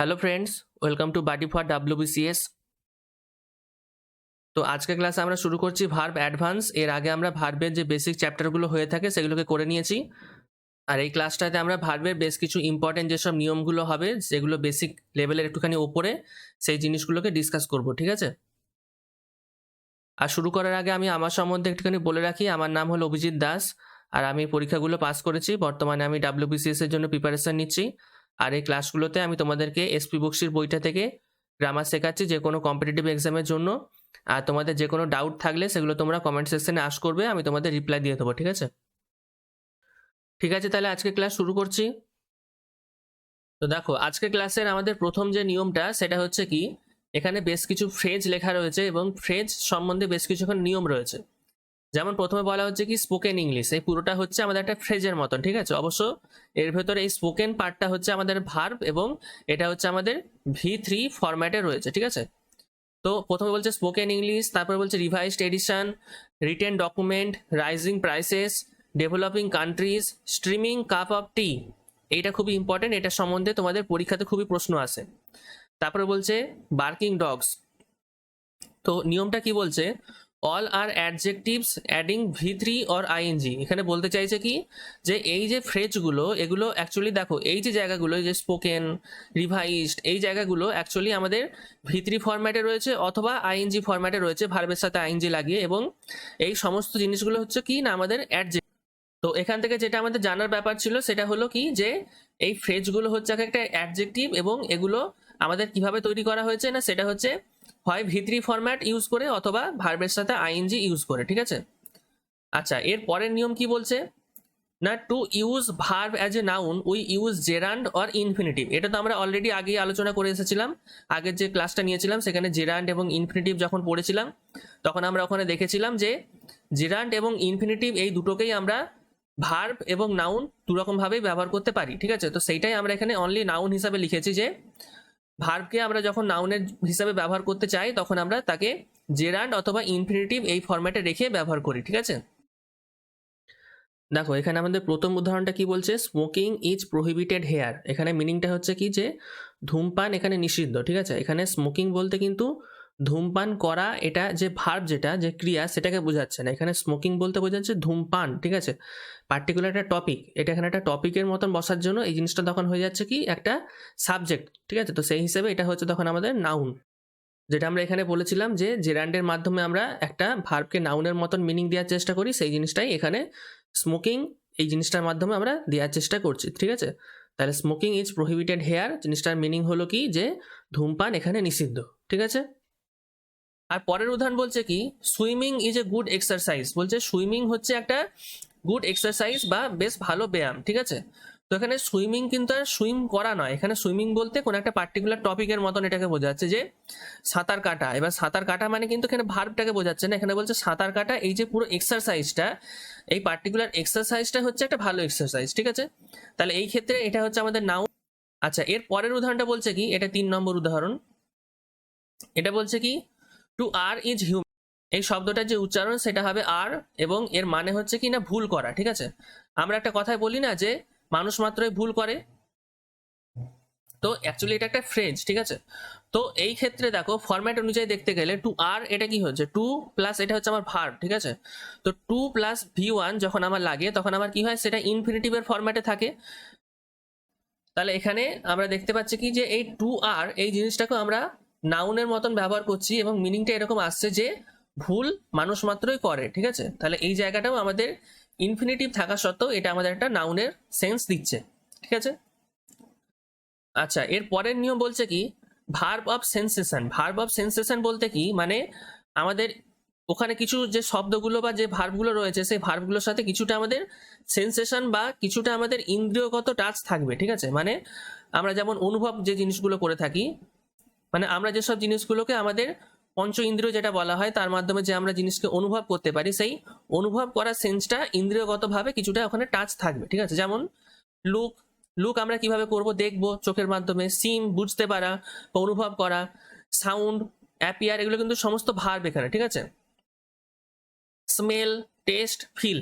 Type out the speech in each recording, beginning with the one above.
Hello friends, welcome to buddy for WBCS। তো আজকের ক্লাসে আমরা শুরু করছি ভার্ব অ্যাডভান্স। এর আগে আমরা ভার্বের যে বেসিক চ্যাপ্টারগুলো হয়ে থাকে সেগুলোকে করে নিয়েছি। আর এই ক্লাসটাতে আমরা ভার্বের বেশ কিছু ইম্পর্টেন্ট যেসব নিয়মগুলো হবে, যেগুলো বেসিক লেভেলের একটুখানি ওপরে, সেই জিনিসগুলোকে ডিসকাস করব, ঠিক আছে? আর শুরু করার আগে আমি আমার সম্বন্ধে একটুখানি বলে রাখি। আমার নাম হলো অভিজিৎ দাস, আর আমি পরীক্ষাগুলো পাস করেছি। বর্তমানে আমি WBCS এর জন্য প্রিপারেশন নিচ্ছি। আর এই ক্লাসগুলোতে আমি তোমাদেরকে এসপি বক্সির বইটা থেকে গ্রামার শেখাচ্ছি যে কোনো কম্পিটিটিভ এক্সামের জন্য। আর তোমাদের যে কোনো ডাউট থাকলে সেগুলো তোমরা কমেন্ট সেকশনে আস্ক করবে, আমি তোমাদের রিপ্লাই দিয়ে দেবো, ঠিক আছে? ঠিক আছে, তাহলে আজকে ক্লাস শুরু করছি। তো দেখো, আজকের ক্লাসের আমাদের প্রথম যে নিয়মটা সেটা হচ্ছে কি, এখানে বেশ কিছু ফ্রেজ লেখা রয়েছে এবং ফ্রেজ সম্বন্ধে বেশ কিছু নিয়ম রয়েছে। যেমন প্রথমে বলা হচ্ছে কি স্পোকেন ইংলিশ, এই পুরোটা হচ্ছে আমাদের একটা ফ্রেজের মতন, ঠিক আছে? অবশ্য এর ভেতরে এই স্পোকেন পার্টটা হচ্ছে আমাদের ভার্ব এবং এটা হচ্ছে আমাদের V3 ফরম্যাটে রয়েছে, ঠিক আছে? তো প্রথমে বলছে স্পোকেন ইংলিশ, তারপরে বলছে revised edition, written document, rising prices, developing countries, streaming cup of tea. এইটা খুবই ইম্পর্টেন্ট, এটা সম্বন্ধে তোমাদের পরীক্ষাতে খুবই প্রশ্ন আসে। তারপরে বলছে বার্কিং ডগস। তো নিয়মটা কি বলছে, all are adjectives adding V3 or I N G. এখানে বলতে চাইছে কি, যে এই যে ফ্রেজগুলো, এগুলো অ্যাকচুয়ালি দেখো, এই যে জায়গাগুলো, যে স্পোকেন, রিভাইজড, এই জায়গাগুলো অ্যাকচুয়ালি আমাদের V3 ফরম্যাটে রয়েছে অথবা আইএনজি ফরম্যাটে রয়েছে, ভার্বের সাথে আইএনজি লাগিয়ে। এবং এই সমস্ত জিনিসগুলো হচ্ছে কি না আমাদের অ্যাডজেক্টিভ। তো এখান থেকে যেটা আমাদের জানার ব্যাপার ছিল সেটা হলো কি, যে এই ফ্রেজগুলো হচ্ছে একটা অ্যাডজেক্টিভ এবং এগুলো আমাদের কিভাবে তৈরি করা হয়েছে না, সেটা হচ্ছে হয় V3 ফরম্যাট ইউজ করে অথবা ভার্বের সাথে আইএনজি ইউজ করে, ঠিক আছে? আচ্ছা, এর পরের নিয়ম কি বলছে না, to use verb as a noun we use gerund or infinitive. এটা তো আমরা অলরেডি আগেই আলোচনা করে এসেছিলাম। আগের যে ক্লাসটা নিয়েছিলাম সেখানে জেরান্ড এবং ইনফিনিটিভ যখন পড়েছিলাম, তখন আমরা ওখানে দেখেছিলাম যে জেরান্ড এবং ইনফিনিটিভ এই দুটোকেই আমরা ভার্ব এবং নাউন দুরকমভাবেই ব্যবহার করতে পারি, ঠিক আছে? তো সেইটাই আমরা এখানে অনলি নাউন হিসাবে লিখেছি, যে ভার্বকে আমরা যখন নাউনের হিসাবে ব্যবহার করতে চাই তখন আমরা তাকে জেরান্ড অথবা ইনফিনিটিভ এই ফরম্যাটে রেখে ব্যবহার করি, ঠিক আছে? দেখো, এখানে আমাদের প্রথম উদাহরণটা কি বলছে, স্মোকিং ইজ প্রহিবিটেড হেয়ার। এখানে মিনিংটা হচ্ছে কি, যে ধূমপান এখানে নিষিদ্ধ, ঠিক আছে? এখানে স্মোকিং বলতে কিন্তু ধূমপান করা, এটা যে ভার্ব, যেটা যে ক্রিয়া, সেটাকে বোঝাচ্ছে না। এখানে স্মোকিং বলতে বোঝাচ্ছে ধূমপান, ঠিক আছে? পার্টিকুলার একটা টপিক, এটা এখানে একটা টপিকের মতন বসার জন্য এই জিনিসটা তখন হয়ে যাচ্ছে কি একটা সাবজেক্ট, ঠিক আছে? তো সেই হিসেবে এটা হচ্ছে তখন আমাদের নাউন। যেটা আমরা এখানে বলেছিলাম যে জেরান্ডের মাধ্যমে আমরা একটা ভার্বকে নাউনের মতন মিনিং দেওয়ার চেষ্টা করি, সেই জিনিসটাই এখানে স্মোকিং এই জিনিসটার মাধ্যমে আমরা দেওয়ার চেষ্টা করছি, ঠিক আছে? তাহলে স্মোকিং ইজ প্রহিবিটেড হেয়ার জিনিসটার মিনিং হলো কি, যে ধূমপান এখানে নিষিদ্ধ, ঠিক আছে? আর পরের উদাহরণ বলছে কি, swimming is a good exercise. বলছে সুইমিং হচ্ছে একটা গুড এক্সারসাইজ বা বেশ ভালো ব্যায়াম, ঠিক আছে? তো এখানে সুইমিং কিন্তু আর সুইম করা নয়, এখানে সুইমিং বলতে কোনো একটা পার্টিকুলার টপিকের মতন এটাকে বোঝাচ্ছে, যে সাঁতার কাটা। এবার সাঁতার কাটা মানে কিন্তু এখানে ভার্বটাকে বোঝাচ্ছে না, এখানে বলছে সাঁতার কাটা এই যে পুরো এক্সারসাইজটা, এই পার্টিকুলার এক্সারসাইজটা হচ্ছে একটা ভালো এক্সারসাইজ, ঠিক আছে? তাহলে এই ক্ষেত্রে এটা হচ্ছে আমাদের নাউন। আচ্ছা, এর পরের উদাহরণটা বলছে কি, এটা 3 নম্বর উদাহরণ। এটা বলছে কি, টু আর ইজ হিউম্যান। এই শব্দটার যে উচ্চারণ সেটা হবে আর, এবং এর মানে হচ্ছে কি না ভুল করা, ঠিক আছে? আমরা একটা কথায় বলি না যে মানুষ মাত্রই ভুল করে, তো অ্যাকচুয়ালি এটা একটা ফ্রেজ, ঠিক আছে? তো এই ক্ষেত্রে দেখো, ফরম্যাট অনুযায়ী দেখতে গেলে টু আর এটা কি হচ্ছে, টু প্লাস এটা হচ্ছে আমার ভার্ব, ঠিক আছে? তো টু প্লাস V1 যখন আমার লাগে তখন আমার কি হয়, সেটা ইনফিনিটিভের ফরম্যাটে থাকে। তাহলে এখানে আমরা দেখতে পাচ্ছি কি, যে এই টু আর এই জিনিসটাকে আমরা নাউনের মতন ব্যবহার করছি এবং মিনিংটা এরকম আসছে যে ভুল মানুষ মাত্রই করে, ঠিক আছে? তাহলে এই জায়গাটাও আমাদের ইনফিনিটিভ থাকা সত্ত্বেও এটা আমাদের একটা নাউনের সেন্স দিচ্ছে, ঠিক আছে? আচ্ছা, এর পরের নিয়ম বলছে কি, verb of sensation. Verb of sensation বলতে কি, মানে আমাদের ওখানে কিছু যে শব্দগুলো বা যে ভার্বগুলো রয়েছে সেই ভার্বগুলোর সাথে কিছুটা আমাদের সেন্সেশন বা কিছুটা আমাদের ইন্দ্রিয়গত টাচ থাকবে, ঠিক আছে? মানে আমরা যেমন অনুভব যে জিনিসগুলো করে থাকি, মানে আমরা যেসব জিনিসগুলোকে আমাদের পঞ্চ ইন্দ্রিয় যেটা বলা হয়, তার মাধ্যমে যে আমরা জিনিসকে অনুভব করতে পারি, সেই অনুভব করার সেন্সটা ইন্দ্রিয়গতভাবে কিছুটা ওখানে টাচ থাকবে, ঠিক আছে? যেমন লুক, লুক আমরা কিভাবে করব, দেখবো চোখের মাধ্যমে। সিম বুঝতে পারা বা অনুভব করা। সাউন্ড, অ্যাপিয়ার, এগুলো কিন্তু সমস্ত ভার্ব এখানে, ঠিক আছে? স্মেল, টেস্ট, ফিল,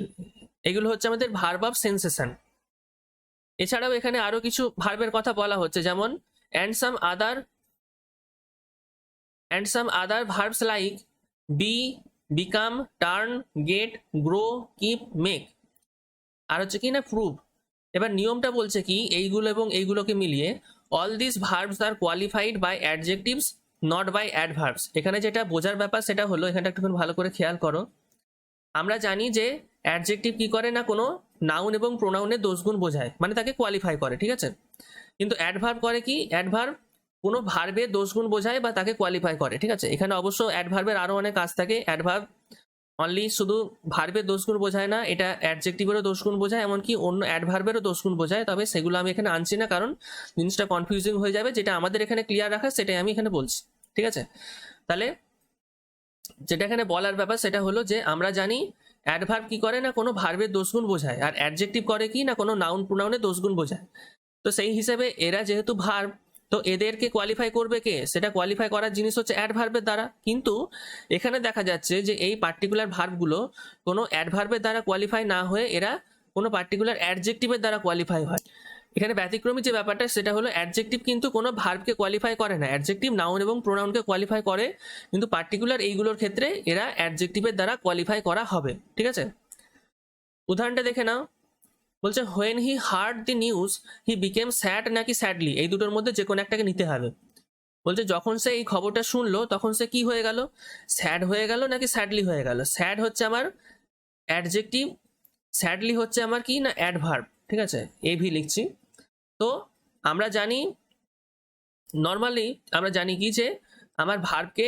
এগুলো হচ্ছে আমাদের ভার্ব অফ সেন্সেশন। এছাড়াও এখানে আরো কিছু ভার্বের কথা বলা হচ্ছে, যেমন and some other verbs like be, become, turn, get, grow, keep, make আর হচ্ছে কি না প্রুভ। এবার নিয়মটা বলছে কি এইগুলো এবং এইগুলোকে মিলিয়ে all this verbs are qualified by adjectives not by adverbs. এখানে যেটা বোঝার ব্যাপার সেটা হলো, এখানটা একটুখানি ভালো করে খেয়াল করো, আমরা জানি যে অ্যাডজেক্টিভ কি করে না কোনো নাউন এবং প্রোনাউনের দোষগুণ বোঝায়, মানে তাকে কোয়ালিফাই করে, ঠিক আছে। কিন্তু অ্যাডভার্ব করে কি, অ্যাডভার্ব কোনো ভার্বের দোষগুণ বোঝায় বা তাকে কোয়ালিফাই করে, ঠিক আছে। এখানে অবশ্য অ্যাডভার্বের আরও অনেক কাজ থাকে। অ্যাডভার্ব অনলি শুধু ভার্বের দোষগুণ বোঝায় না, এটা অ্যাডজেক্টিভেরও দোষগুণ বোঝায়, এমনকি অন্য অ্যাডভার্বেরও দোষগুণ বোঝায়। তবে সেগুলো আমি এখানে আনছি না, কারণ জিনিসটা কনফিউজিং হয়ে যাবে। যেটা আমাদের এখানে ক্লিয়ার রাখা সেটাই আমি এখানে বলছি, ঠিক আছে। তাহলে যেটা এখানে বলার ব্যাপার সেটা হলো যে আমরা জানি অ্যাডভার্ব কি করে না কোনো ভার্বের দোষগুণ বোঝায়, আর অ্যাডজেক্টিভ করে কি না কোনো নাউন প্রোনাউনের দোষগুণ বোঝায়। তো সেই হিসেবে এরা যেহেতু ভার্ব, তো এদেরকে কোয়ালিফাই করবে কে, সেটা কোয়ালিফাই করার জিনিস হচ্ছে অ্যাডভার্বের দ্বারা। কিন্তু এখানে দেখা যাচ্ছে যে এই পার্টিকুলার ভার্বগুলো কোনো অ্যাডভার্বের দ্বারা কোয়ালিফাই না হয়ে এরা কোনো পার্টিকুলার অ্যাডজেক্টিভের দ্বারা কোয়ালিফাই হয়। এখানে ব্যতিক্রমী যে ব্যাপারটা সেটা হলো অ্যাডজেক্টিভ কিন্তু কোনো ভার্বকে কোয়ালিফাই করে না, অ্যাডজেক্টিভ নাউন এবং প্রোনাউনকে কোয়ালিফাই করে, কিন্তু পার্টিকুলার এইগুলোর ক্ষেত্রে এরা অ্যাডজেক্টিভের দ্বারা কোয়ালিফাই করা হবে, ঠিক আছে। উদাহরণটা দেখে নাও, বলছে when he heard the news he became sad নাকি স্যাডলি, এই দুটোর মধ্যে যে কোনো একটাকে নিতে হবে। বলছে যখন সে এই খবরটা শুনলো তখন সে কি হয়ে গেল, স্যাড হয়ে গেল নাকি স্যাডলি হয়ে গেল। স্যাড হচ্ছে আমার অ্যাডজেক্টিভ, স্যাডলি হচ্ছে আমার কি না অ্যাডভার্ব, ঠিক আছে, এভি লিখছি। তো আমরা জানি নর্মালি আমরা জানি কি যে আমার ভার্বকে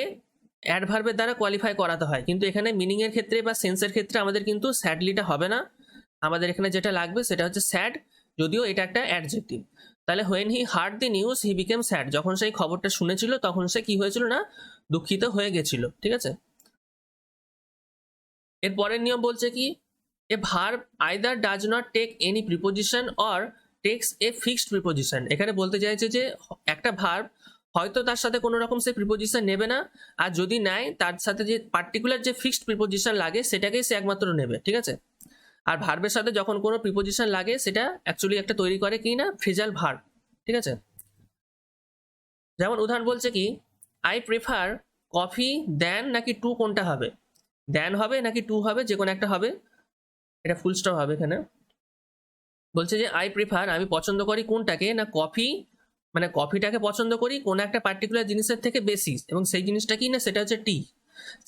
অ্যাডভার্বের দ্বারা কোয়ালিফাই করাতে হয়, কিন্তু এখানে মিনিংয়ের ক্ষেত্রে বা সেন্সের ক্ষেত্রে আমাদের কিন্তু স্যাডলিটা হবে না। আমাদের এখানে যেটা লাগবে সেটা হচ্ছে স্যাড, যদিও এটা একটা অ্যাডজেক্টিভ। তাহলে when he heard the news he became sad, যখন সেই খবরটা শুনেছিল তখন সে কি হয়েছিল না দুঃখিত হয়ে গেছিল, ঠিক আছে। এর পরের নিয়ম বলছে কি a verb either does not take any preposition or takes a fixed preposition. এখানে বলতে চাইছে যে একটা ভার্ব হয়তো তার সাথে কোনো রকম সে প্রিপোজিশন নেবে না, আর যদি নেয় তার সাথে যে পার্টিকুলার যে ফিক্সড প্রিপোজিশন লাগে সেটাকেই সে একমাত্র নেবে, ঠিক আছে। আর ভার্বের সাথে যখন কোনো প্রিপোজিশন লাগে সেটা অ্যাকচুয়ালি একটা তৈরি করে কি না ফ্রেজাল ভার্ব, ঠিক আছে। যেমন উদাহরণ বলছে কি আই প্রেফার কফি দেন নাকি টু, কোনটা হবে, দেন হবে নাকি টু হবে, যে কোনো একটা হবে, এটা ফুল স্টপ হবে এখানে। বলছে যে আই প্রেফার আমি পছন্দ করি কোনটাকে না কফি, মানে কফিটাকে পছন্দ করি কোনো একটা পার্টিকুলার জিনিসের থেকে বেশি, এবং সেই জিনিসটা কি না সেটা হচ্ছে টি,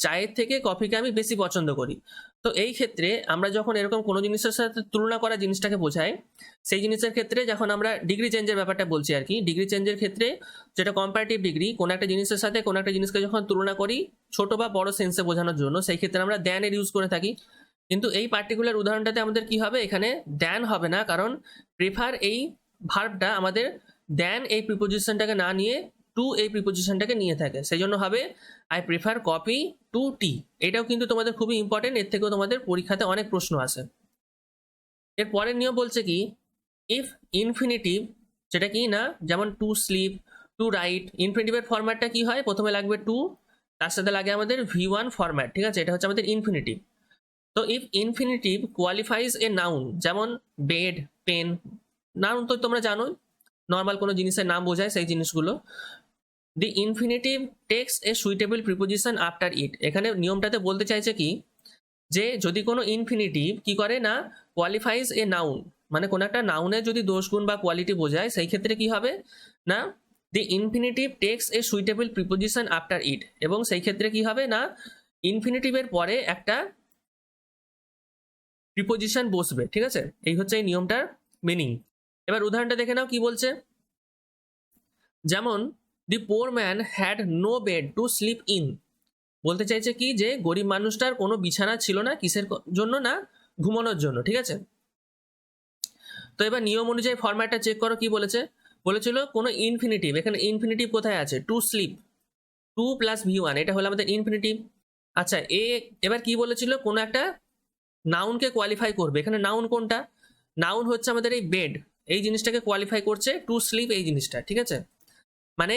চায়ের থেকে কফিকে আমি বেশি পছন্দ করি। তো এই ক্ষেত্রে আমরা যখন এরকম কোনো জিনিসের সাথে তুলনা করা জিনিসটাকে বোঝাই, সেই জিনিসের ক্ষেত্রে যখন আমরা ডিগ্রি চেঞ্জের ব্যাপারটা বলছি আর কি, ডিগ্রি চেঞ্জের ক্ষেত্রে যেটা কম্পারেটিভ ডিগ্রি, কোনো একটা জিনিসের সাথে কোনো একটা জিনিসকে যখন তুলনা করি ছোট বা বড় সেন্সে বোঝানোর জন্য, সেই ক্ষেত্রে আমরা দ্যানের ইউজ করে থাকি। কিন্তু এই পার্টিকুলার উদাহরণটাতে আমাদের কি হবে, এখানে দ্যান হবে না, কারণ প্রেফার এই ভার্বটা আমাদের দ্যান এই প্রিপোজিশনটাকে না নিয়ে টু এই প্রিপোজিশনটাকে নিয়ে থাকে, সেই জন্য হবে আই প্রেফার কপি টু টি। এটাও কিন্তু তোমাদের খুবই ইম্পর্টেন্ট, এর থেকেও তোমাদের পরীক্ষাতে অনেক প্রশ্ন আসে। এর পরের নিয়ম বলছে কি ইফ ইনফিনিটিভ, যেটা কি না যেমন টু স্লিপ, টু রাইট, ইনফিনিটিভের ফরম্যাটটা কি হয়, প্রথমে লাগবে টু, তার সাথে লাগে আমাদের V1 ফরম্যাট, ঠিক আছে, এটা হচ্ছে আমাদের ইনফিনিটিভ। তো if infinitive qualifies a noun, যেমন বেড, পেন, নাউন তো তোমরা জানো নর্মাল কোনো জিনিসের নাম বোঝায় সেই জিনিসগুলো, the infinitive takes a suitable preposition after it. এখানে নিয়মটাতে বলতে চাইছে কি যে যদি কোনো ইনফিনিটিভ কি করে না কোয়ালিফাইজ এ নাউন, মানে কোনো একটা নাউনের যদি দোষগুণ বা কোয়ালিটি বোঝায়, সেই ক্ষেত্রে কি হবে না the infinitive takes a suitable preposition after it, এবং সেই ক্ষেত্রে কি হবে না ইনফিনিটিভের পরে একটা প্রিপোজিশন বসবে, ঠিক আছে। এই হচ্ছে এই নিয়মটার মিনিং। এবার উদাহরণটা দেখে নাও কি বলছে, যেমন the poor man had no bed to sleep in, বলতে চাইছে কি যে গরিব মানুষটার কোনো বিছানা ছিল না, কিসের জন্য না ঘুমানোর জন্য, ঠিক আছে। তো এবার নিয়ম অনুযায়ী ফরম্যাটটা চেক করো কি বলেছে, বলেছিল কোনো ইনফিনিটিভ, এখানে ইনফিনিটিভ কোথায় আছে to sleep, two plus V1, এটা হলো আমাদের ইনফিনিটিভ। আচ্ছা এবার কি বলেছিল কোনো একটা নাউনকে কোয়ালিফাই করবে, এখানে নাউন কোনটা, নাউন হচ্ছে আমাদের এই বেড, এই জিনিসটাকে কোয়ালিফাই করছে টু স্লিপ এই জিনিসটা, ঠিক আছে। মানে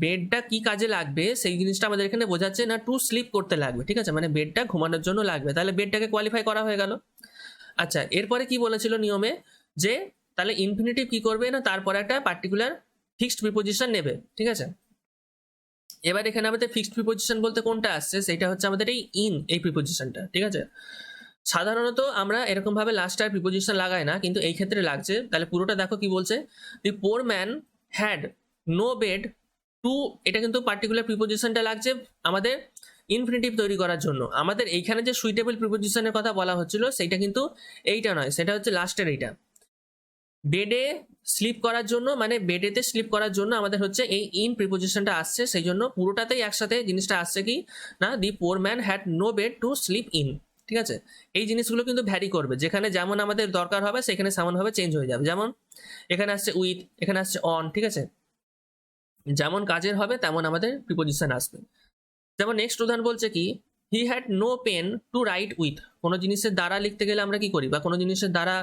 বেডটা কি কাজে লাগবে সেই জিনিসটা আমাদের এখানে বোঝাচ্ছে না টু স্লিপ করতে লাগবে, ঠিক আছে, মানে বেডটা ঘুমানোর জন্য লাগবে, তাহলে বেডটাকে কোয়ালিফাই করা হয়ে গেল। আচ্ছা এরপরে কি বলেছিল নিয়মে যে তাহলে ইনফিনিটিভ কি করবে না তারপরে একটা পার্টিকুলার ফিক্সড প্রিপোজিশন নেবে, ঠিক আছে। এবার এখানে আমাদের ফিক্সড প্রিপোজিশন বলতে কোনটা আসছে, সেটা হচ্ছে আমাদের এই ইন, এই প্রিপোজিশনটা, ঠিক আছে। সাধারণত আমরা এরকম ভাবে লাস্ট আর প্রিপোজিশন লাগাই না, কিন্তু এই ক্ষেত্রে লাগছে। তাহলে পুরোটা দেখো কি বলছে, the poor man had no bed to, এটা কিন্তু পার্টিকুলার প্রিপোজিশনটা লাগছে আমাদের ইনফিনিটিভ তৈরি করার জন্য। আমাদের এইখানে যে সুইটেবল প্রিপোজিশনের কথা বলা হচ্ছিল সেইটা কিন্তু এইটা নয়, সেটা হচ্ছে লাস্টের এইটা। বেডে স্লিপ করার জন্য, মানে বেডেতে স্লিপ করার জন্য আমাদের হচ্ছে এই ইন প্রিপোজিশনটা আসছে, সেই জন্য পুরোটাতেই একসাথে জিনিসটা আসছে কি না, the poor man had no bed to sleep in, ঠিক আছে। এই জিনিসগুলো কিন্তু ভ্যারি করবে, যেখানে যেমন আমাদের দরকার হবে সেখানে সেমনভাবে চেঞ্জ হয়ে যাবে। যেমন এখানে আসছে উইথ, এখানে আসছে অন, ঠিক আছে। যেমন কাজের হবে তেমন আমাদের প্রিপোজিশন আসবে। যেমন নেক্সট উদাহরণ বলছে কি, he had no pen to write with. কোনো জিনিসের দ্বারা লিখতে গেলে আমরা কি করি, বা কোনো জিনিসের দ্বারা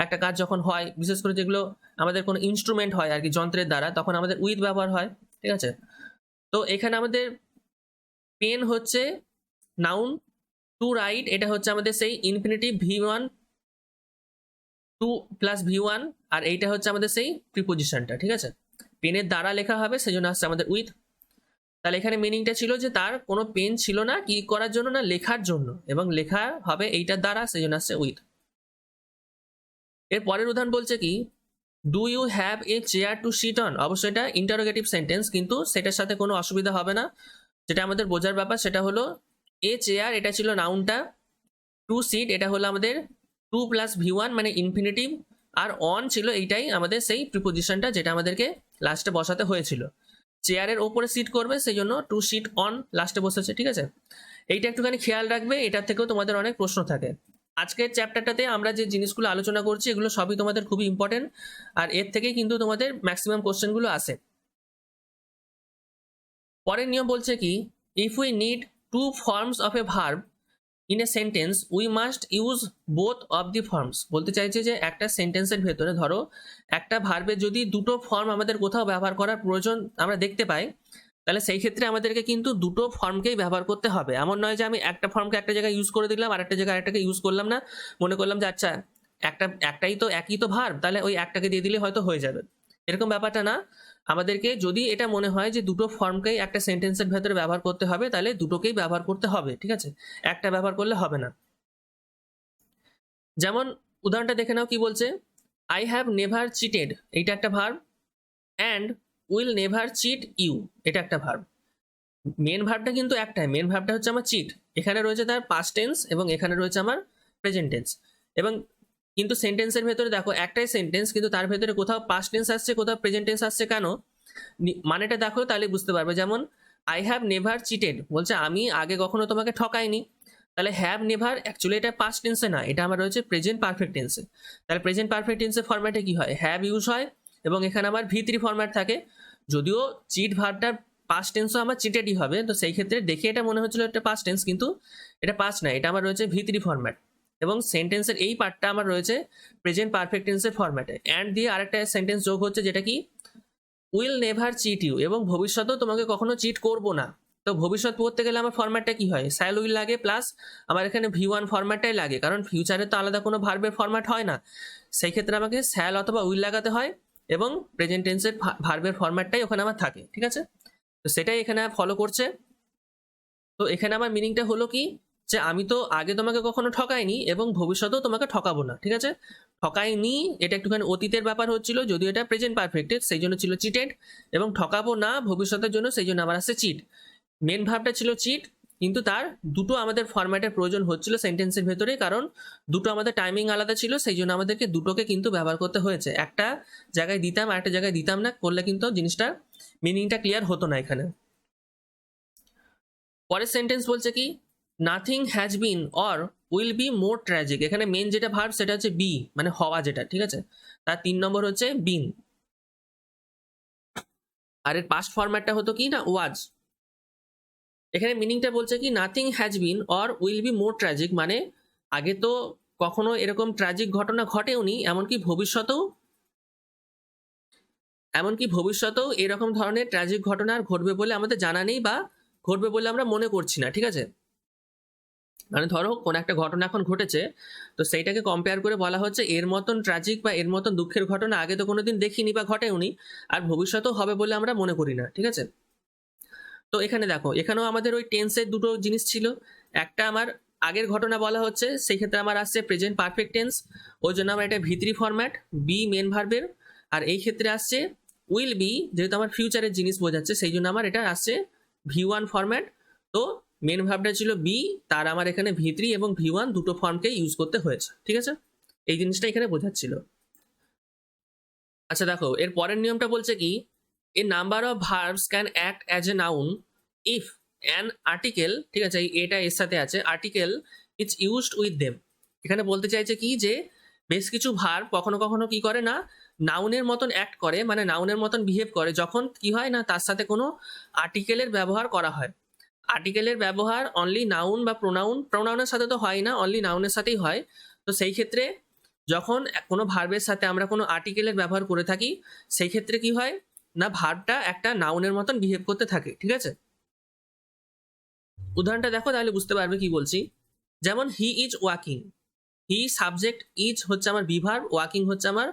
একটা কাজ যখন হয়, বিশেষ করে যেগুলো আমাদের কোনো ইনস্ট্রুমেন্ট হয় আর কি, যন্ত্রের দ্বারা, তখন আমাদের উইথ ব্যবহার হয়, ঠিক আছে। তো এখানে আমাদের পেন হচ্ছে নাউন, টু রাইট এটা হচ্ছে আমাদের সেই infinitive V1 two plus V1, আর এইটা হচ্ছে আমাদের সেই প্রিপোজিশনটা, ঠিক আছে। পেনের দ্বারা লেখা হবে, সেই জন্য আসছে আমাদের উইথ। তাহলে এখানে মিনিংটা ছিল যে তার কোনো পেন ছিল না কি করার জন্য, না লেখার জন্য, এবং লেখা হবে এইটার দ্বারা, সেই জন্য আসছে উইথ। এর পরের উদাহরণ বলছে কি, do you have a chair to sit on. অবশ্যই এটা ইন্টারোগেটিভ সেন্টেন্স, কিন্তু সেটার সাথে কোনো অসুবিধা হবে না। যেটা আমাদের বোঝার ব্যাপার সেটা হলো, এ চেয়ার এটা ছিল নাউনটা, টু সিট এটা হলো আমাদের টু প্লাস V1 মানে ইনফিনিটিভ, আর অন ছিল এইটাই আমাদের সেই প্রিপোজিশনটা যেটা আমাদেরকে লাস্টে বসাতে হয়েছিল। চেয়ারের ওপরে সিট করবে, সেই জন্য টু সিট অন লাস্টে বসেছে, ঠিক আছে। এইটা একটুখানি খেয়াল রাখবে, এটার থেকেও তোমাদের অনেক প্রশ্ন থাকে। আজকের চ্যাপ্টারটাতে আমরা যে জিনিসগুলো আলোচনা করছি এগুলো সবই তোমাদের খুবই ইম্পর্টেন্ট, আর এর থেকেই কিন্তু তোমাদের ম্যাক্সিমাম কোশ্চেনগুলো আসে। পরের নিয়ম বলছে কি, if we need to forms of A verb in a sentence we must use both of the forms. বলতে চাইছে যে একটা সেন্টেন্সের ভেতরে ধরো একটা ভার্বের যদি দুটো ফর্ম আমাদের কোথাও ব্যবহার করার প্রয়োজন আমরা দেখতে পাই, তাহলে সেই ক্ষেত্রে আমাদেরকে কিন্তু দুটো ফর্মকেই ব্যবহার করতে হবে। এমন নয় যে আমি একটা ফর্মকে একটা জায়গায় ইউজ করে দিলাম আর একটা জায়গায় আরেকটাকে ইউজ করলাম না, মনে করলাম যে আচ্ছা একটাই তো একই তো ভার্ব, তাহলে ওই একটাকে দিয়ে দিলে হয়তো হয়ে যাবে, এরকম ব্যাপারটা না। আমাদেরকে যদি এটা মনে হয় যে দুটো ফর্মকেই একটা সেন্টেন্সের ভেতরে ব্যবহার করতে হবে, তাহলে দুটোকেই ব্যবহার করতে হবে, ঠিক আছে, একটা ব্যবহার করলে হবে না। যেমন উদাহরণটা দেখে নাও কি বলছে, আই হ্যাভ নেভার চিটেড এইটা একটা verb, and will never cheat you এটা একটা ভার্ব। মেন ভার্বটা কিন্তু একটাই, মেন ভার্বটা হচ্ছে আমার চিট, এখানে রয়েছে তার পাস্ট টেন্স এবং এখানে রয়েছে আমার প্রেজেন্ট টেন্স। এবং কিন্তু সেন্টেন্সের ভেতরে দেখো একটাই সেন্টেন্স, কিন্তু তার ভেতরে কোথাও পাস্ট টেন্স আসছে, কোথাও প্রেজেন্ট টেন্স আসছে, কেন মানেটা দেখো তাহলে বুঝতে পারবে। যেমন আই হ্যাভ নেভার চিটেড বলছে আমি আগে কখনো তোমাকে ঠকাইনি, তাহলে হ্যাভ নেভার অ্যাকচুয়ালি এটা পাস্ট টেন্সে না, এটা আমার রয়েছে প্রেজেন্ট পারফেক্ট টেন্সে। তাহলে প্রেজেন্ট পারফেক্ট টেন্সের ফরম্যাটে কি হয়, হ্যাভ ইউজ হয় এবং এখানে আমার V3 ফরম্যাট থাকে। যদিও চিট ভার্বটার পাস্ট টেন্সও আমার চিটেডই হবে, তো সেই ক্ষেত্রে দেখে এটা মনে হচ্ছিল একটা পাস্ট টেন্স, কিন্তু এটা পাস্ট না, এটা আমার রয়েছে V3 ফরম্যাট। এবং সেন্টেন্সের এই পার্টটা আমার রয়েছে প্রেজেন্ট পারফেক্ট টেন্সের ফরম্যাটে। অ্যান্ড দিয়ে আরেকটা সেন্টেন্স যোগ হচ্ছে যেটা কি উইল নেভার চিট ইউ, এবং ভবিষ্যতেও তোমাকে কখনো চিট করবো না। তো ভবিষ্যৎ পড়তে গেলে আমার ফরম্যাটটা কি হয়, স্যাল উইল লাগে, প্লাস আমার এখানে V1 ফরম্যাটটাই লাগে, কারণ ফিউচারে তো আলাদা কোনো ভার্বের ফরম্যাট হয় না, সেই ক্ষেত্রে আমাকে স্যাল অথবা উইল লাগাতে হয়, এবং প্রেজেন্ট টেন্সের ভার্বের ফরম্যাটটাই ওখানে আমার থাকে, ঠিক আছে। তো সেটাই এখানে ফলো করছে। তো এখানে আমার মিনিংটা হলো কি, যে আমি তো আগে তোমাকে কখনো ঠকাইনি এবং ভবিষ্যতেও তোমাকে ঠকাবো না, ঠিক আছে। ঠকাইনি এটা একটুখানি অতীতের ব্যাপার হচ্ছিল, যদিও এটা প্রেজেন্ট পারফেক্টেড সেই জন্য ছিল চিটেড, এবং ঠকাবো না ভবিষ্যতের জন্য সেই জন্য আমার আসছে চিট। মেন ভার্বটা ছিল চিট, কিন্তু তার দুটো আমাদের ফরম্যাটের প্রয়োজন হচ্ছিল সেন্টেন্সের ভেতরে, কারণ দুটো আমাদের টাইমিং আলাদা ছিল, সেই জন্য আমাদেরকে দুটোকে কিন্তু ব্যবহার করতে হয়েছে। একটা জায়গায় দিতাম আর একটা জায়গায় দিতাম না করলে কিন্তু জিনিসটা মিনিংটা ক্লিয়ার হতো না এখানে। পরের সেন্টেন্স বলছে কি, nothing has been or will be more tragic. এখানে মেন যেটা ভার্ব সেটা হচ্ছে বি, মানে হওয়া যেটা, ঠিক আছে। তার 3 নম্বর হচ্ছে বিন, আর এর পাস্ট ফরম্যাটটা হতো কি না ওয়াজ। এখানে মিনিংটা বলছে কি, nothing has been or will be more tragic, মানে আগে তো কখনো এরকম ট্র্যাজিক ঘটনা ঘটেওনি, এমনকি ভবিষ্যতেও এরকম ধরনের ট্র্যাজিক ঘটনা ঘটবে বলে আমাদের জানা নেই, বা ঘটবে বলে আমরা মনে করছি না, ঠিক আছে। মানে ধরো কোনো একটা ঘটনা এখন ঘটেছে, তো সেইটাকে কম্পেয়ার করে বলা হচ্ছে এর মতন ট্র্যাজিক বা এর মতন দুঃখের ঘটনা আগে তো কোনোদিন দেখিনি বা ঘটেওনি, আর ভবিষ্যতেও হবে বলে আমরা মনে করি না, ঠিক আছে। তো এখানে দেখো, এখানেও আমাদের ওই টেন্সের দুটো জিনিস ছিল। একটা আমার আগের ঘটনা বলা হচ্ছে, সেই ক্ষেত্রে আমার আসছে প্রেজেন্ট পারফেক্ট টেন্স, ওই জন্য আমার এটা ভি3 ফরম্যাট, বি মেন ভার্বের। আর এই ক্ষেত্রে আসছে উইল বি, যেহেতু আমার ফিউচারের জিনিস বোঝাচ্ছে সেই জন্য আমার এটা আসছে ভি1 ফরম্যাট। তো মেন ভার্বটা ছিল বি, তার আমার এখানে ভি3 এবং ভি1 দুটো ফর্মকে ইউজ করতে হয়েছে, ঠিক আছে। এই জিনিসটা এখানে বোঝাচ্ছিল। আচ্ছা দেখো, এর পরের নিয়মটা বলছে কি, a number of verbs can act as a noun if an article, ঠিক আছে, এটা এর সাথে আছে, article is used with them. এখানে বলতে চাইছে কি যে বেশ কিছু ভার্ব কখনো কখনো কি করে না, নাউনের মতন অ্যাক্ট করে, মানে নাউনের মতন বিহেভ করে, যখন কি হয় না তার সাথে কোনো আর্টিকেলের ব্যবহার করা হয়। আর্টিকেলের ব্যবহার অনলি নাউন বা প্রোনাউনের সাথে তো হয় না, অনলি নাউনের সাথেই হয়। তো সেই ক্ষেত্রে যখন কোনো ভার্বের সাথে আমরা কোনো আর্টিকেলের ব্যবহার করে থাকি, সেই ক্ষেত্রে কি হয় না, ভার্বটা একটা নাউনের মতন বিহেভ করতে থাকে, ঠিক আছে। উদাহরণটা দেখো তাহলে বুঝতে পারবে কি বলছি। যেমন he is walking, he subject, is হচ্ছে আমার বি ভার্ব, ওয়াকিং হচ্ছে আমার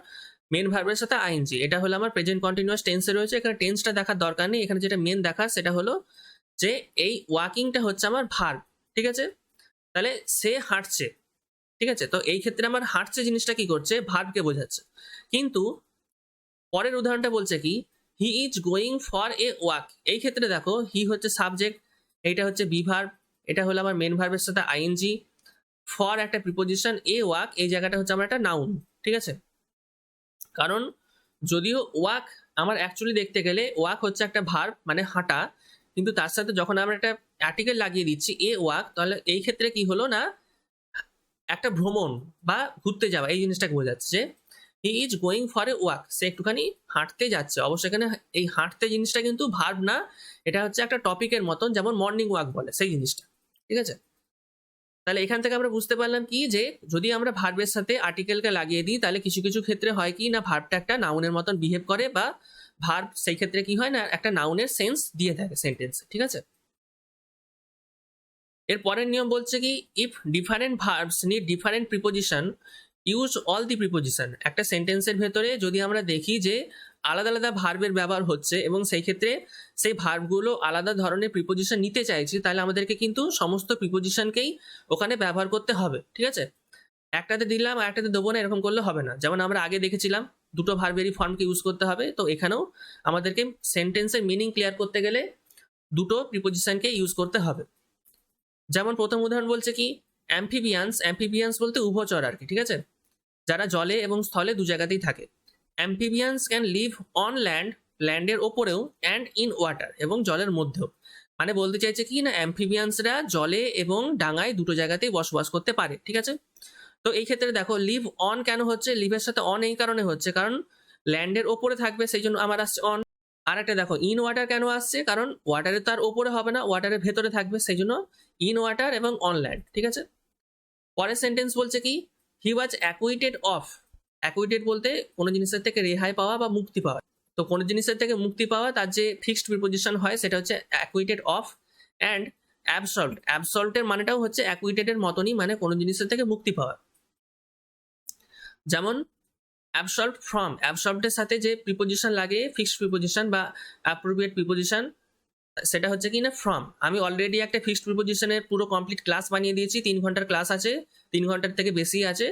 মেন ভার্বের সাথে আইএনজি, এটা হলো আমার প্রেজেন্ট কন্টিনিউয়াস টেন্সে রয়েছে। এখানে টেন্সটা দেখার দরকার নেই, এখানে যেটা মেন দেখা সেটা হলো যে এই ওয়াকিংটা হচ্ছে আমার ভার্ব, ঠিক আছে। তাহলে সে হাঁটছে, ঠিক আছে। তো এই ক্ষেত্রে আমার হাঁটছে জিনিসটা কি করছে, ভার্বকে বোঝাচ্ছে। কিন্তু পরের উদাহরণটা বলছে কি, হি is going for a walk, এই ক্ষেত্রে দেখো হি হচ্ছে সাবজেক্ট, এইটা হচ্ছে বি ভার্ব, এটা হলো আমার মেন ভার্বের সাথে আইএনজি, ফর একটা প্রিপোজিশন, এ ওয়াক এই জায়গাটা হচ্ছে আমার একটা নাউন, ঠিক আছে। কারণ যদিও ওয়াক আমার অ্যাকচুয়ালি দেখতে গেলে ওয়াক হচ্ছে একটা ভার্ব মানে হাঁটা, কিন্তু তার সাথে যখন আমরা একটা আর্টিকেল লাগিয়ে দিচ্ছি এ ওয়াক, তাহলে এই ক্ষেত্রে কি হলো না, একটা ভ্রমণ বা ঘুরতে যাওয়া এই জিনিসটাকে বোঝাচ্ছে যে he is going for a walk, সে একটুখানি হাঁটতে যাচ্ছে। অবশ্যই এখানে এই হাঁটতে জিনিসটা কিন্তু ভার্ব না, এটা হচ্ছে একটা টপিকের মতন, যেমন মর্নিং ওয়াক বলে সেই জিনিসটা, ঠিক আছে। তাহলে এখান থেকে আমরা বুঝতে পারলাম কি যে যদি আমরা ভার্বের সাথে আর্টিকেলকে লাগিয়ে দিই, তাহলে কিছু কিছু ক্ষেত্রে হয় কি না, ভার্বটা একটা নাউনের মতন বিহেভ করে, বা ভার্ব সেই ক্ষেত্রে কি হয় না, একটা নাউনের সেন্স দিয়ে থাকে সেন্টেন্সে, ঠিক আছে। এর পরের নিয়ম বলছে কি, if different verbs need different preposition use all the preposition. একটা সেন্টেন্সের ভেতরে যদি আমরা দেখি যে আলাদা আলাদা ভার্বের ব্যবহার হচ্ছে এবং সেই ক্ষেত্রে সেই ভার্বগুলো আলাদা ধরনের প্রিপোজিশন নিতে চাইছি, তাহলে আমাদেরকে কিন্তু সমস্ত প্রিপোজিশনকেই ওখানে ব্যবহার করতে হবে, ঠিক আছে। একটাতে দিলাম আর একটাতে দেবো না, এরকম করলে হবে না। যেমন আমরা আগে দেখেছিলাম দুটো ভার্বেরই ফর্মকে ইউজ করতে হবে, তো এখানেও আমাদেরকে সেন্টেন্সের মিনিং ক্লিয়ার করতে গেলে দুটো প্রিপোজিশনকে ইউজ করতে হবে। যেমন প্রথম উদাহরণ বলছে কি, অ্যাম্ফিবিয়ান্স, অ্যাম্ফিবিয়ান্স বলতে উভচর আর কি, ঠিক আছে, যারা জলে এবং স্থলে দু জায়গাতেই থাকে। Amphibians can live on land, ল্যান্ডের ওপরেও, অ্যান্ড ইন ওয়াটার এবং জলের মধ্যেও। মানে বলতে চাইছে কি না, অ্যাম্ফিবিয়ান্সরা জলে এবং ডাঙায় দুটো জায়গাতেই বসবাস করতে পারে, ঠিক আছে। তো এই ক্ষেত্রে দেখো লিভ অন কেন হচ্ছে, লিভের সাথে অন এই কারণে হচ্ছে কারণ ল্যান্ডের ওপরে থাকবে, সেই জন্য আমার আসছে অন। আর একটা দেখো ইন ওয়াটার কেন আসছে, কারণ ওয়াটারে তার ওপরে হবে না, ওয়াটারের ভেতরে থাকবে, সেই জন্য ইন ওয়াটার এবং অন ল্যান্ড, ঠিক আছে। পরের সেন্টেন্স বলছে কি, he was acquitted of, acquitted বলতে কোনো জিনিসের থেকে রেহাই পাওয়া বা মুক্তি পাওয়া। তো কোনো জিনিসের থেকে মুক্তি পাওয়া তার যে ফিক্সড প্রিপোজিশন হয় সেটা হচ্ছে অ্যাকুইটেড অফ। অ্যান্ড অ্যাবসল্ট, অ্যাবসল্টের মানেটাও হচ্ছে অ্যাকুইটেডের মতনই, মানে কোনো জিনিসের থেকে মুক্তি পাওয়া। যেমন অ্যাবসল্ট ফ্রম, অ্যাবসল্টের সাথে যে প্রিপোজিশন লাগে ফিক্সড প্রিপোজিশন বা অ্যাপ্রোপ্রিয়েট প্রিপোজিশন, সেটা হচ্ছে কি না ফ্রম। আমি অলরেডি একটা ফিক্সড প্রিপোজিশনের পুরো কমপ্লিট ক্লাস বানিয়ে দিয়েছি, 3 ঘন্টার ক্লাস আছে, 3 ঘন্টার থেকে বেশি আছে।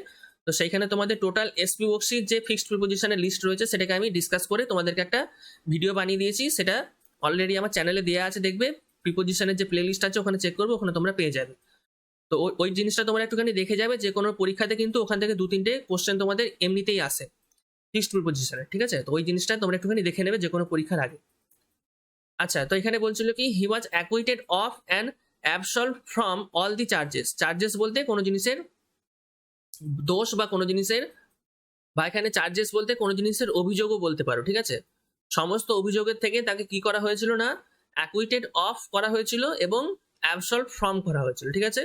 তো সেইখানে তোমাদের টোটাল এসপি ওয়ার্কশিট যে ফিক্সড প্রিপোজিশনের লিস্ট রয়েছে সেটাকে আমি ডিসকাস করে তোমাদেরকে একটা ভিডিও বানিয়ে দিয়েছি, সেটা অলরেডি আমার চ্যানেলে দেওয়া আছে, দেখবে প্রিপোজিশনের যে প্লে লিস্ট আছে ওখানে চেক করবে, ওখানে তোমরা পেয়ে যাবে। তো ওই জিনিসটা তোমরা একটুখানি দেখে যাবে, যে কোনো পরীক্ষাতে কিন্তু ওখান থেকে 2-3টে কোশ্চেন তোমাদের এমনিতেই আসে ফিক্সড প্রিপোজিশনের, ঠিক আছে। তো ওই জিনিসটা তোমরা একটুখানি দেখে নেবে যে কোনো পরীক্ষার আগে। আচ্ছা, তো এখানে বলছিল কি, he was acquitted of and absolved from all the charges. Charges বলতে কোনো জিনিসের দোষ বা কোনো জিনিসের, বা এখানে চার্জেস বলতে কোনো জিনিসের অভিযোগও বলতে পারো, ঠিক আছে। সমস্ত অভিযোগের থেকে তাকে কি করা হয়েছিল না, অ্যাকুইটেড অফ করা হয়েছিল এবং অ্যাবসলভ ফ্রম করা হয়েছিল, ঠিক আছে।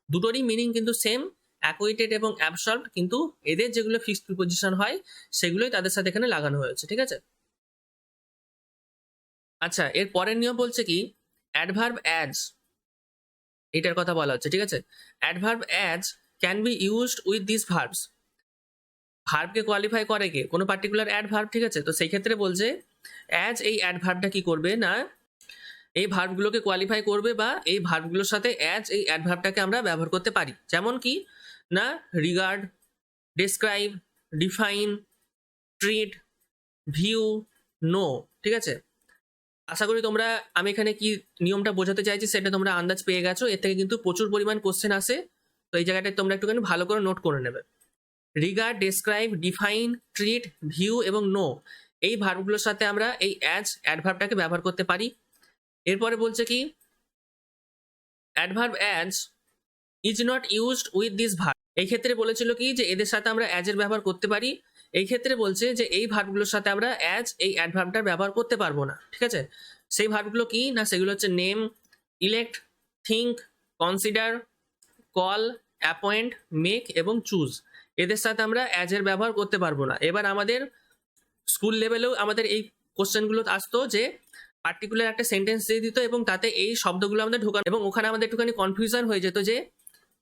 দুটোরই মিনিং কিন্তু সেম, অ্যাকুইটেড এবং অ্যাবসলভ, কিন্তু এদের যেগুলো ফিক্সড প্রিপোজিশন হয় সেগুলোই তাদের সাথে এখানে লাগানো হয়েছে, ঠিক আছে। আচ্ছা, এর পরের নিয়ম বলছে কি, অ্যাডভার্ব অ্যাডস, এটার কথা বলা হচ্ছে, ঠিক আছে। Adverb as can be used with this verbs, ভার্বকে কোয়ালিফাই করে কে, কোনো পার্টিকুলার অ্যাডভার্ব, ঠিক আছে। তো সেই ক্ষেত্রে বলছে অ্যাজ এই অ্যাডভার্বটা কি করবে না, এই ভার্বগুলোকে কোয়ালিফাই করবে বা এই ভার্বগুলোর সাথে অ্যাজ এই অ্যাডভার্বটাকে আমরা ব্যবহার করতে পারি। যেমন কি না, regard, describe, define, treat, view, know, ঠিক আছে। আশা করি তোমরা আমি এখানে কি নিয়মটা বোঝাতে চাইছি সেটা তোমরা আন্দাজ পেয়ে গেছো। এর থেকে কিন্তু প্রচুর পরিমাণ কোশ্চেন আসে, তো এই জায়গাটায় তোমরা একটুখানি ভালো করে নোট করে নেবে। Regard, describe, define, treat, view এবং নো, এই ভার্বগুলোর সাথে আমরা এই অ্যাজ অ্যাডভার্বটাকে ব্যবহার করতে পারি। এরপরে বলছে কি, adverb as is not used with this verb, এই ক্ষেত্রে বলেছিল কি যে এদের সাথে আমরা অ্যাজ এর ব্যবহার করতে পারি। এই ক্ষেত্রে বলছে যে এই ভার্বগুলোর সাথে আমরা অ্যাজ এই অ্যাডভার্বটার ব্যবহার করতে পারবো না, ঠিক আছে। সেই ভার্বগুলো কি না, সেগুলো হচ্ছে name, elect, think, consider, call, appoint, make এবং চুজ, এদের সাথে আমরা অ্যাজ এর ব্যবহার করতে পারবো না। এবার আমাদের স্কুল লেভেলেও আমাদের এই কোশ্চেনগুলো আসতো যে পার্টিকুলার একটা সেন্টেন্স দিয়ে দিত এবং তাতে এই শব্দগুলো আমাদের ঢোকানো, এবং ওখানে আমাদের একটুখানি কনফিউশন হয়ে যেত যে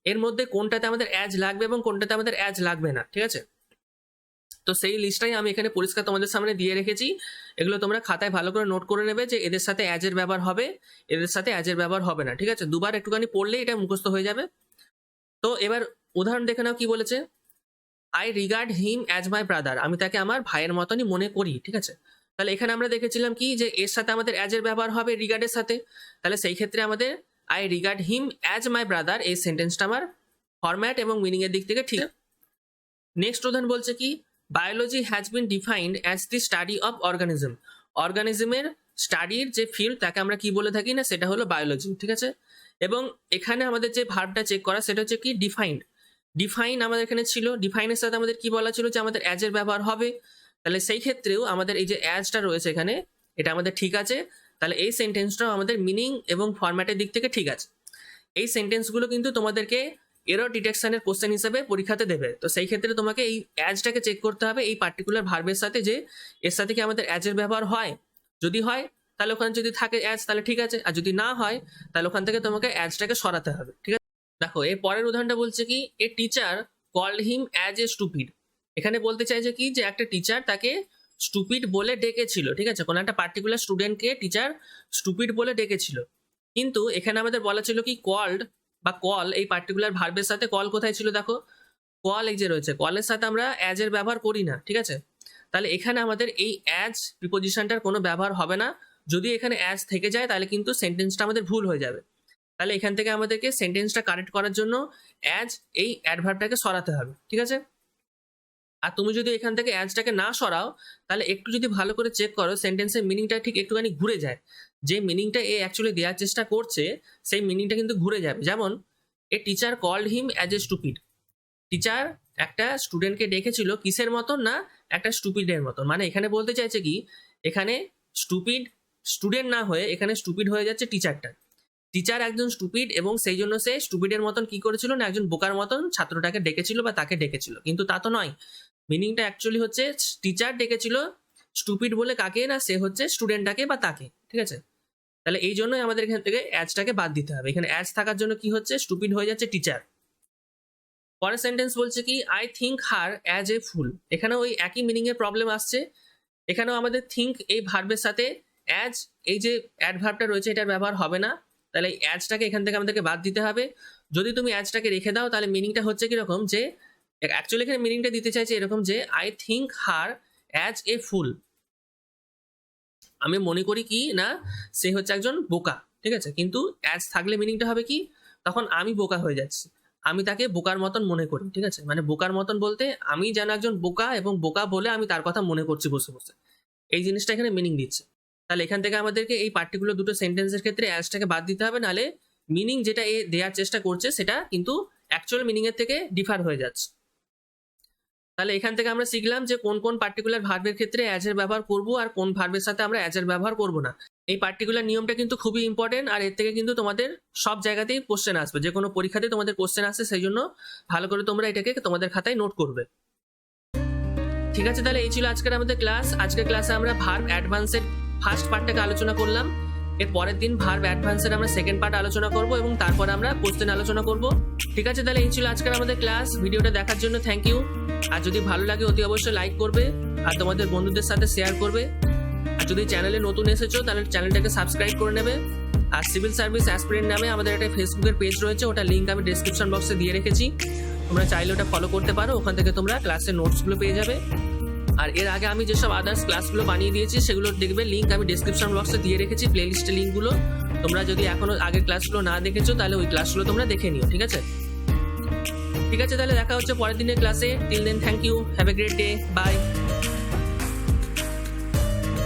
এর মধ্যে কোনটাতে আমাদের অ্যাজ লাগবে এবং কোনটাতে আমাদের অ্যাজ লাগবে না, ঠিক আছে। তো সেই লিস্টটাই আমি এখানে পরিষ্কার তোমাদের সামনে দিয়ে রেখেছি, এগুলো তোমরা খাতায় ভালো করে নোট করে নেবে যে এদের সাথে অ্যাজের ব্যবহার হবে, এদের সাথে অ্যাজের ব্যবহার হবে না, ঠিক আছে। দুবার একটুখানি পড়লে এটা মুখস্থ হয়ে যাবে। তো এবার উদাহরণ দেখে নাও কি বলেছে, I regard him as my brother, আমি তাকে আমার ভাইয়ের মতনই মনে করি, ঠিক আছে। তাহলে এখানে আমরা দেখেছিলাম কি যে এর সাথে আমাদের অ্যাজের ব্যবহার হবে রিগার্ডের সাথে, তাহলে সেই ক্ষেত্রে আমাদের I regard him as my brother এই সেন্টেন্সটা আমার ফরম্যাট এবং মিনিং এর দিক থেকে ঠিক। নেক্সট উদাহরণ বলছে কি, biology has been defined as the study of organism, অর্গানিজমের স্টাডির যে ফিল্ড তাকে আমরা কি বলে থাকি না, সেটা হলো বায়োলজি, ঠিক আছে। এবং এখানে আমাদের যে ভার্বটা চেক করা সেটা হচ্ছে কি ডিফাইন্ড, ডিফাইন আমাদের এখানে ছিল, ডিফাইনের সাথে আমাদের কি বলা ছিল যে আমাদের অ্যাজের ব্যবহার হবে, তাহলে সেই ক্ষেত্রেও আমাদের এই যে অ্যাজটা রয়েছে এখানে এটা আমাদের ঠিক আছে, তাহলে এই সেন্টেন্সটাও আমাদের মিনিং এবং ফরম্যাটের দিক থেকে ঠিক আছে। এই সেন্টেন্সগুলো কিন্তু তোমাদেরকে এরর ডিটেকশনের কোশ্চেন হিসেবে পরীক্ষাতে দেবে, তো সেই ক্ষেত্রে তোমাকে এই অ্যাজটাকে চেক করতে হবে এই পার্টিকুলার ভার্বের সাথে যে এর সাথে কি আমাদের অ্যাজের ব্যবহার হয়, যদি হয় তাহলে ওখানে যদি থাকে অ্যাজ তাহলে ঠিক আছে, আর যদি না হয় তাহলে ওখান থেকে তোমাকে অ্যাজটাকে সরাতে হবে, ঠিক আছে। দেখো এর পরের উদাহরণটা বলছে কি, a teacher called him as a stupid, এখানে বলতে চাইছে কি যে একটা টিচার তাকে স্টুপিড বলে ডেকেছিল, ঠিক আছে। কোনো একটা পার্টিকুলার স্টুডেন্টকে টিচার স্টুপিড বলে ডেকেছিল, কিন্তু এখানে আমাদের বলা ছিল কি কল্ড বা কল, এই পার্টিকুলার ভার্বের সাথে কল কোথায় ছিল, দেখো কল এই যে রয়েছে, কলের সাথে আমরা অ্যাজ এর ব্যবহার করি না, ঠিক আছে। তাহলে এখানে আমাদের এই অ্যাজ প্রিপোজিশনটার কোনো ব্যবহার হবে না, যদি এখানে অ্যাজ থেকে যায় তাহলে কিন্তু সেন্টেন্সটা আমাদের ভুল হয়ে যাবে। তাহলে এখান থেকে আমাদেরকে সেন্টেন্সটা কারেক্ট করার জন্য অ্যাজ এই অ্যাডভার্বটাকে সরাতে হবে, ঠিক আছে। আর তুমি যদি এখান থেকে অ্যাজটাকে না সরাও তাহলে একটু যদি ভালো করে চেক করো সেন্টেন্সের মিনিংটা ঠিক একটুখানি ঘুরে যায়, যে মিনিংটা এ অ্যাকচুয়ালি দেওয়ার চেষ্টা করছে সেই মিনিংটা কিন্তু ঘুরে যাবে। যেমন a teacher called him as a stupid, teacher একটা স্টুডেন্টকে ডেকেছিল কিসের মতন না, একটা স্টুপিডের মতন, মানে এখানে বলতে চাইছে কি এখানে স্টুপিড স্টুডেন্ট না হয়ে এখানে স্টুপিড হয়ে যাচ্ছে টিচারটা, টিচার একজন স্টুপিড এবং সেই জন্য সে স্টুপিডের মতন কি করেছিল না একজন বোকার মতন ছাত্রটাকে ডেকেছিল বা তাকে ডেকেছিল, কিন্তু তা তো নয়। মিনিংটা অ্যাকচুয়ালি হচ্ছে টিচার ডেকেছিল স্টুপিড বলে কাকে না, সে হচ্ছে স্টুডেন্টটাকে বা তাকে, ঠিক আছে। তাহলে এই জন্যই আমাদের এখান থেকে অ্যাজটাকে বাদ দিতে হবে, এখানে অ্যাজ থাকার জন্য কি হচ্ছে স্টুপিড হয়ে যাচ্ছে টিচার। পরের সেন্টেন্স বলছে কি, I think her as a fool, এখানেও ওই একই মিনিং এর প্রবলেম আসছে, এখানেও আমাদের থিঙ্ক এই ভার্বের সাথে অ্যাজ এই যে অ্যাডভার্বটা রয়েছে এটার ব্যবহার হবে না, তাহলে এই অ্যাজটাকে এখান থেকে আমাদেরকে বাদ দিতে হবে। যদি তুমি অ্যাজটাকে রেখে দাও তাহলে মিনিংটা হচ্ছে কিরকম যে অ্যাকচুয়ালি এখানে মিনিংটা দিতে চাইছে এরকম যে I think her as a fool, আমি মনে করি কি না সে হচ্ছে একজন বোকা, ঠিক আছে। কিন্তু অ্যাজ থাকলে মিনিংটা হবে কি, তখন আমি বোকা হয়ে যাচ্ছি, আমি তাকে বোকার মতন মনে করি, ঠিক আছে। মানে বোকার মতন বলতে আমি যেন একজন বোকা এবং বোকা বলে আমি তার কথা মনে করছি বসে বসে, এই জিনিসটা এখানে মিনিং দিচ্ছে। তাহলে এখান থেকে আমাদেরকে এই পার্টিকুলার দুটো সেন্টেন্সের ক্ষেত্রে অ্যাজটাকে বাদ দিতে হবে, নাহলে মিনিং যেটা এ দেওয়ার চেষ্টা করছে সেটা কিন্তু অ্যাকচুয়াল মিনিং এর থেকে ডিফার হয়ে যাচ্ছে। তাহলে এখান থেকে আমরা শিখলাম যে কোন কোন পার্টিকুলার ভার্বের ক্ষেত্রে অ্যাজের ব্যবহার করব আর কোন ভার্বের সাথে আমরা অ্যাজের ব্যবহার করব না। এই পার্টিকুলার নিয়মটা কিন্তু খুবই ইম্পর্টেন্ট, আর এর থেকে কিন্তু তোমাদের সব জায়গাতেই কোশ্চেন আসবে, যে কোনো পরীক্ষাতে তোমাদের কোশ্চেন আসে, সেই জন্য ভালো করে তোমরা এটাকে তোমাদের খাতায় নোট করবে। ঠিক আছে, তাহলে এই ছিল আজকের আমাদের ক্লাস। আজকের ক্লাসে আমরা ভার্ব অ্যাডভান্সের ফার্স্ট পার্টটাকে আলোচনা করলাম। এর পরের দিন ভার্ব অ্যাডভান্সের আমরা সেকেন্ড পার্ট আলোচনা করব এবং তারপরে আমরা কোশ্চেন আলোচনা করব। ঠিক আছে, তাহলে এই ছিল আজকের আমাদের ক্লাস। ভিডিওটা দেখার জন্য থ্যাংক ইউ। আর যদি ভালো লাগে অতি অবশ্যই লাইক করবে আর তোমাদের বন্ধুদের সাথে শেয়ার করবে। আর যদি চ্যানেলে নতুন এসেছো তাহলে চ্যানেলটাকে সাবস্ক্রাইব করে নেবে। আর সিভিল সার্ভিস অ্যাসপিরেন্ট নামে আমাদের একটা ফেসবুকের পেজ রয়েছে, ওটা লিঙ্ক আমি ডেসক্রিপশন বক্সে দিয়ে রেখেছি, তোমরা চাইলে ওটা ফলো করতে পারো। ওখান থেকে তোমরা ক্লাসের নোটসগুলো পেয়ে যাবে। আর এর আগে আমি যেসব আদার্স ক্লাসগুলো বানিয়ে দিয়েছি সেগুলো দেখবে, লিঙ্ক আমি ডেসক্রিপশন বক্সে দিয়ে রেখেছি, প্লেলিস্টের লিঙ্কগুলো। তোমরা যদি এখনো আগের ক্লাসগুলো না দেখেছো তাহলে ওই ক্লাসগুলো তোমরা দেখে নিও। ঠিক আছে, তাহলে দেখা হচ্ছে পরের দিনের ক্লাসে। Till then thank you, have a great day, by.